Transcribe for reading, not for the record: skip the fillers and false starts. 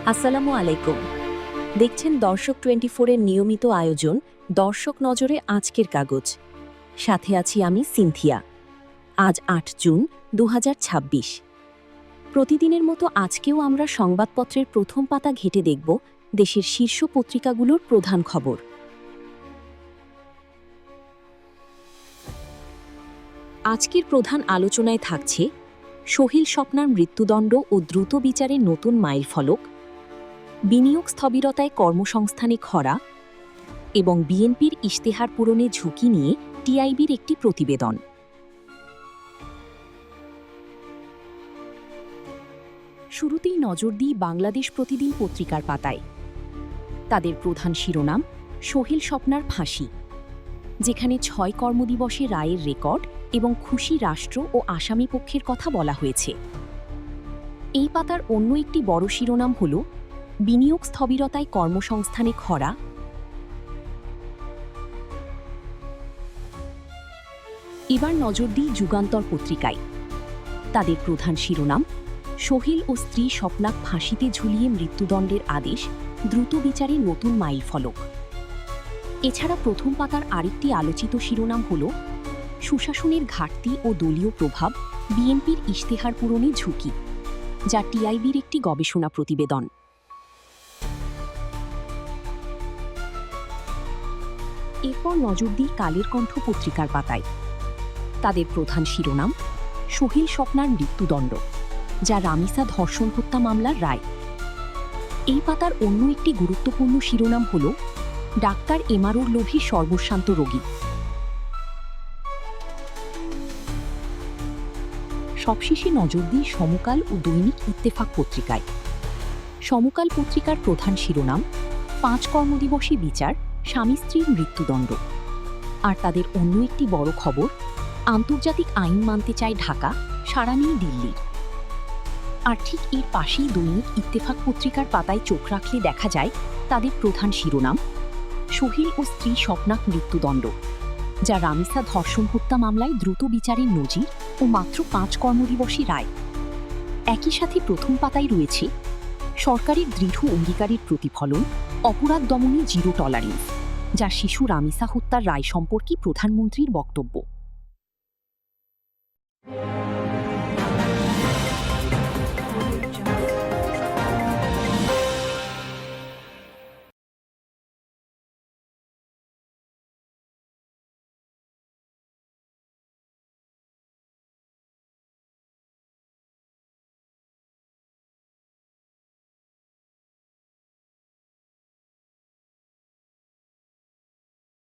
আসসালামু আলাইকুম। দেখছেন দর্শক 24 এর নিয়মিত আয়োজন দর্শক নজরে আজকের কাগজ। সাথে আছি আমি সিনথিয়া। আজ ৮ জুন ২০২৬। প্রতিদিনের মতো আজকেও আমরা সংবাদপত্রের প্রথম পাতা ঘেঁটে দেখব দেশের শীর্ষ পত্রিকাগুলোর প্রধান খবর। আজকের প্রধান আলোচনায় থাকছে সোহেল স্বপ্নার মৃত্যুদণ্ড ও দ্রুত বিচারের নতুন মাইলফলক, বিনিয়োগ স্থবিরতায় কর্মসংস্থানে খরা এবং বিএনপির ইশতেহার পূরণে ঝুঁকি নিয়ে টিআইবির একটি প্রতিবেদন। শুরুতেই নজর দিই বাংলাদেশ প্রতিদিন পত্রিকার পাতায়। তাদের প্রধান শিরোনাম সোহেল স্বপ্নার ফাঁসি, যেখানে ৬ কর্মদিবসে রায়ের রেকর্ড এবং খুশি রাষ্ট্র ও আসামি পক্ষের কথা বলা হয়েছে। এই পাতার অন্য একটি বড় শিরোনাম হল বিনিয়োগ স্থবিরতায় কর্মসংস্থানে খরা। এবার নজর দিই যুগান্তর পত্রিকায়। তাদের প্রধান শিরোনাম সোহেল ও স্ত্রী স্বপ্নাক ফাঁসিতে ঝুলিয়ে মৃত্যুদণ্ডের আদেশ, দ্রুত বিচারে নতুন মাইলফলক। এছাড়া প্রথম পাতার আরেকটি আলোচিত শিরোনাম হল সুশাসনের ঘাটতি ও দলীয় প্রভাব, বিএনপির ইশতেহার পূরণে ঝুঁকি, যা টিআইবির একটি গবেষণা প্রতিবেদন। এরপর নজর দিই কালের কণ্ঠ পত্রিকার পাতায়। তাদের প্রধান শিরোনাম সোহেল স্বপ্নার মৃত্যুদণ্ড, যা রামিসা ধর্ষণ হত্যা মামলার রায়। এই পাতার অন্য একটি গুরুত্বপূর্ণ শিরোনাম হল ডাক্তার এমআরওর লোভী সর্বশান্ত রোগী। সবশেষে নজর দিই সমকাল ও দৈনিক ইত্তেফাক পত্রিকায়। সমকাল পত্রিকার প্রধান শিরোনাম ৫ কর্মদিবসে বিচার, স্বামী স্ত্রীর মৃত্যুদণ্ড। আর তাদের অন্য একটি বড় খবর আন্তর্জাতিক আইন মানতে চায় ঢাকা, সাড়া নেই দিল্লির। আর ঠিক এর পাশেই দৈনিক ইত্তেফাক পত্রিকার পাতায় চোখ রাখলে দেখা যায় তাদের প্রধান শিরোনাম সোহেল ও স্ত্রী স্বপ্নাক মৃত্যুদণ্ড, যা রামিসা ধর্ষণ হত্যা মামলায় দ্রুত বিচারের নজির ও মাত্র ৫ কর্মদিবসে রায়। একই সাথে প্রথম পাতায় রয়েছে সরকারের দৃঢ় অঙ্গীকারের প্রতিফলন, অপরাধ দমনে জিরো টলারেন্স, যা শিশু রামিসা হত্যার রায় সম্পর্কে প্রধানমন্ত্রীর বক্তব্য।